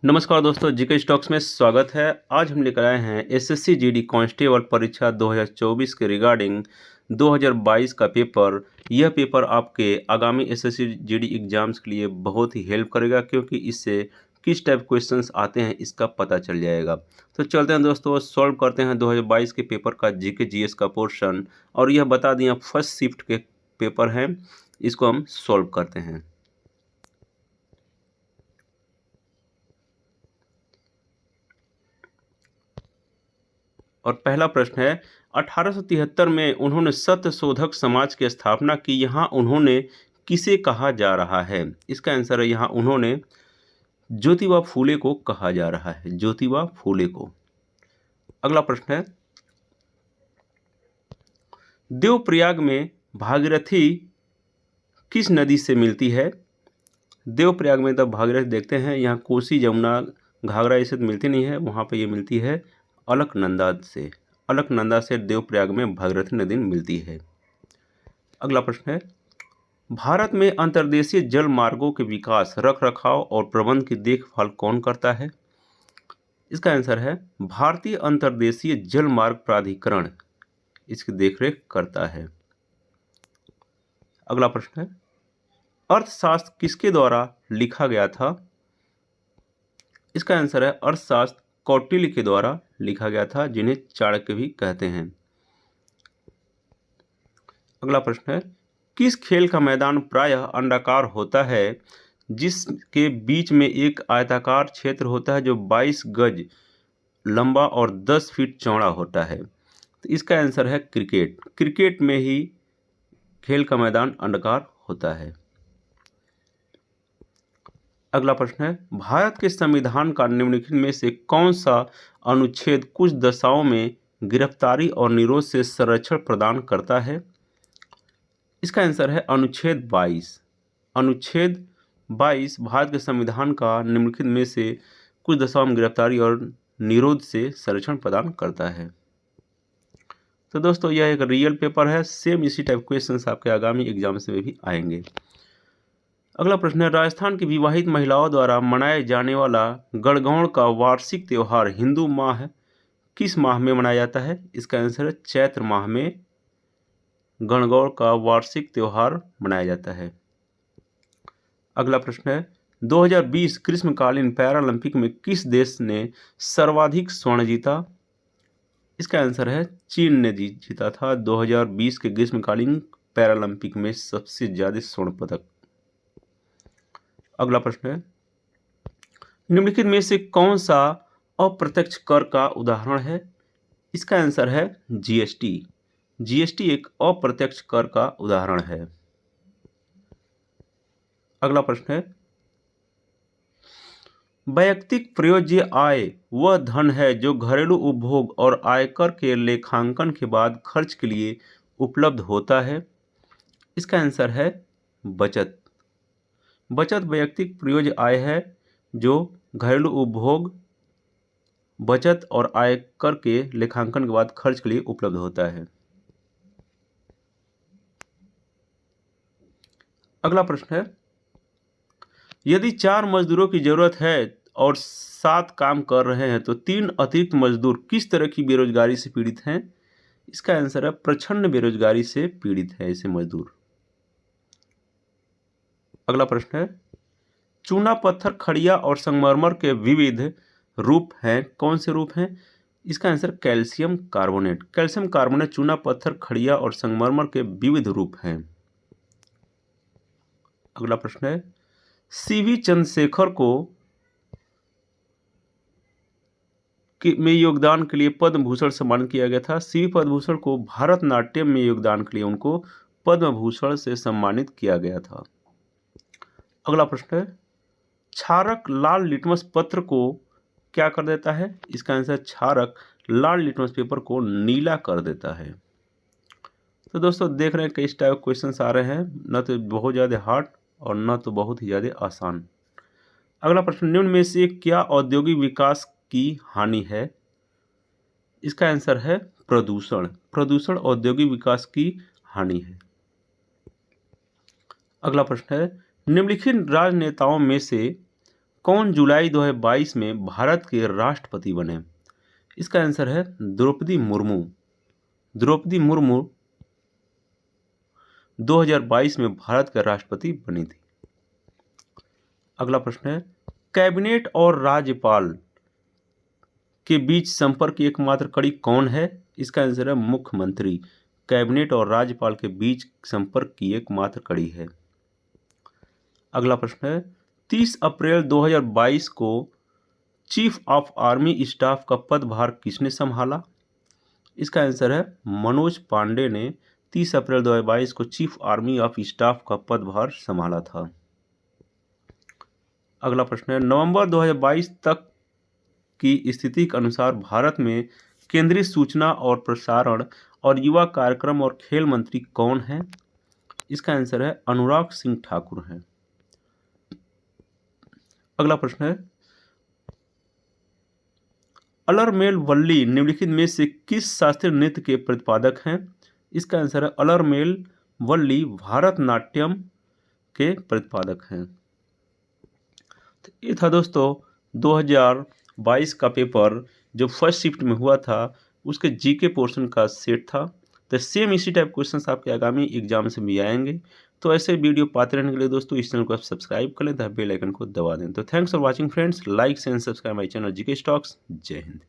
नमस्कार दोस्तों, GK stocks में स्वागत है। आज हम लेकर आए हैं एसएससी जीडी कांस्टेबल परीक्षा 2024 के रिगार्डिंग 2022 का पेपर। यह पेपर आपके आगामी एसएससी जीडी एग्जाम्स के लिए बहुत ही हेल्प करेगा, क्योंकि इससे किस टाइप क्वेश्चंस आते हैं इसका पता चल जाएगा। तो चलते हैं दोस्तों, सॉल्व करते हैं 2022 के पेपर का जीके जीएस का पोर्शन। और यह बता दिया फर्स्ट शिफ्ट के पेपर हैं, इसको हम सॉल्व करते हैं। और पहला प्रश्न है, 1873 में उन्होंने सत्य शोधक समाज की स्थापना की। यहाँ उन्होंने किसे कहा जा रहा है? इसका आंसर है यहाँ उन्होंने ज्योतिबा फूले को कहा जा रहा है, ज्योतिबा फूले को। अगला प्रश्न है, देवप्रयाग में भागीरथी किस नदी से मिलती है? देवप्रयाग में तब भागीरथी देखते हैं, यहाँ कोसी जमुना घाघरा इससे मिलती नहीं है, वहाँ पे ये मिलती है अलकनंदा से। अलकनंदा से देवप्रयाग में भागीरथी नदी मिलती है। अगला प्रश्न है, भारत में अंतर्देशीय जल मार्गों के विकास, रखरखाव और प्रबंध की देखभाल कौन करता है? इसका आंसर है भारतीय अंतर्देशीय जल मार्ग प्राधिकरण इसकी देखरेख करता है। अगला प्रश्न है, अर्थशास्त्र किसके द्वारा लिखा गया था? इसका आंसर है अर्थशास्त्र कौटिल्य के द्वारा लिखा गया था, जिन्हें चाणक्य भी कहते हैं। अगला प्रश्न है, किस खेल का मैदान प्रायः अंडाकार होता है, जिसके बीच में एक आयताकार क्षेत्र होता है जो 22 गज लंबा और 10 फीट चौड़ा होता है? तो इसका आंसर है क्रिकेट। क्रिकेट में ही खेल का मैदान अंडाकार होता है। अगला प्रश्न है, भारत के संविधान का निम्नलिखित में से कौन सा अनुच्छेद कुछ दशाओं में गिरफ्तारी और निरोध से संरक्षण प्रदान करता है? इसका आंसर है अनुच्छेद 22। अनुच्छेद 22 भारत के संविधान का निम्नलिखित में से कुछ दशाओं में गिरफ्तारी और निरोध से संरक्षण प्रदान करता है। तो दोस्तों, यह एक रियल पेपर है, सेम इसी टाइप क्वेश्चंस आपके आगामी एग्जाम्स में भी आएंगे। अगला प्रश्न है, राजस्थान की विवाहित महिलाओं द्वारा मनाए जाने वाला गणगौर का वार्षिक त्यौहार हिंदू माह किस माह में मनाया जाता है? इसका आंसर है चैत्र माह में गणगौर का वार्षिक त्यौहार मनाया जाता है। अगला प्रश्न है, 2020 ग्रीष्मकालीन पैरालंपिक में किस देश ने सर्वाधिक स्वर्ण जीता? इसका आंसर है चीन ने जीता था 2020 के ग्रीष्मकालीन पैरालंपिक में सबसे ज्यादा स्वर्ण पदक। अगला प्रश्न है, निम्नलिखित में से कौन सा अप्रत्यक्ष कर का उदाहरण है? इसका आंसर है जीएसटी। जीएसटी एक अप्रत्यक्ष कर का उदाहरण है। अगला प्रश्न है, वैयक्तिक प्रयोज्य आय वह धन है जो घरेलू उपभोग और आयकर के लेखांकन के बाद खर्च के लिए उपलब्ध होता है। इसका आंसर है बचत। बचत वैयक्तिक प्रयोज्य आय है जो घरेलू उपभोग, बचत और आयकर के लेखांकन के बाद खर्च के लिए उपलब्ध होता है। अगला प्रश्न है, यदि 4 मजदूरों की जरूरत है और 7 काम कर रहे हैं तो 3 अतिरिक्त मजदूर किस तरह की बेरोजगारी से पीड़ित हैं? इसका आंसर है प्रचंड बेरोजगारी से पीड़ित है ऐसे मजदूर। अगला प्रश्न है, चूना पत्थर, खड़िया और संगमरमर के विविध रूप हैं, कौन से रूप हैं? इसका answer calcium carbonate. Calcium carbonate चूना पत्थर, खड़िया और संगमरमर के विविध रूप हैं। अगला प्रश्न है, सीवी चंद्रशेखर को में योगदान के लिए पद्म भूषण सम्मानित किया गया था। सीवी पद्मभूषण को भारतनाट्यम में योगदान के लिए उनको पद्म भूषण से सम्मानित किया गया था। अगला प्रश्न है, क्षारक लाल लिटमस पत्र को क्या कर देता है? इसका आंसर क्षारक लाल लिटमस पेपर को नीला कर देता है। तो दोस्तों, देख रहे हैं कई टाइप क्वेश्चंस आ रहे हैं, न तो बहुत ज़्यादा हार्ड और न तो बहुत ही ज़्यादा आसान। अगला प्रश्न, निम्न में से क्या औद्योगिक विकास की हानि है? इसका आंसर है प्रदूषण। प्रदूषण औद्योगिक विकास की हानि है। अगला प्रश्न है, निम्नलिखित राजनेताओं में से कौन जुलाई 2022 में भारत के राष्ट्रपति बने? इसका आंसर है द्रौपदी मुर्मू। द्रौपदी मुर्मू 2022 में भारत के राष्ट्रपति बनी थी। अगला प्रश्न है, कैबिनेट और राज्यपाल के बीच संपर्क की एकमात्र कड़ी कौन है? इसका आंसर है मुख्यमंत्री। कैबिनेट और राज्यपाल के बीच संपर्क की एकमात्र कड़ी है। अगला प्रश्न है, 30 अप्रैल 2022 को चीफ ऑफ आर्मी स्टाफ का पदभार किसने संभाला? इसका आंसर है मनोज पांडे ने 30 अप्रैल 2022 को चीफ आर्मी ऑफ स्टाफ का पदभार संभाला था। अगला प्रश्न है, नवंबर 2022 तक की स्थिति के अनुसार भारत में केंद्रीय सूचना और प्रसारण और युवा कार्यक्रम और खेल मंत्री कौन है? इसका आंसर है अनुराग सिंह ठाकुर है। अगला प्रश्न है, अलरमेल वल्ली निम्नलिखित में से किस शास्त्रीय नृत्य के प्रतिपादक हैं? इसका आंसर है अलरमेल वल्ली भारतनाट्यम के प्रतिपादक हैं। तो ये था दोस्तों 2022 का पेपर जो फर्स्ट शिफ्ट में हुआ था, उसके जीके पोर्शन का सेट था। तो सेम इसी टाइप क्वेश्चंस आपके आगामी एग्जाम से भी आएंगे। तो ऐसे वीडियो पाते रहने के लिए दोस्तों इस चैनल को आप सब्सक्राइब कर लें तथा बेल आइकन को दबा दें। तो thanks for watching friends, like and subscribe my channel GK stocks. जय हिंद।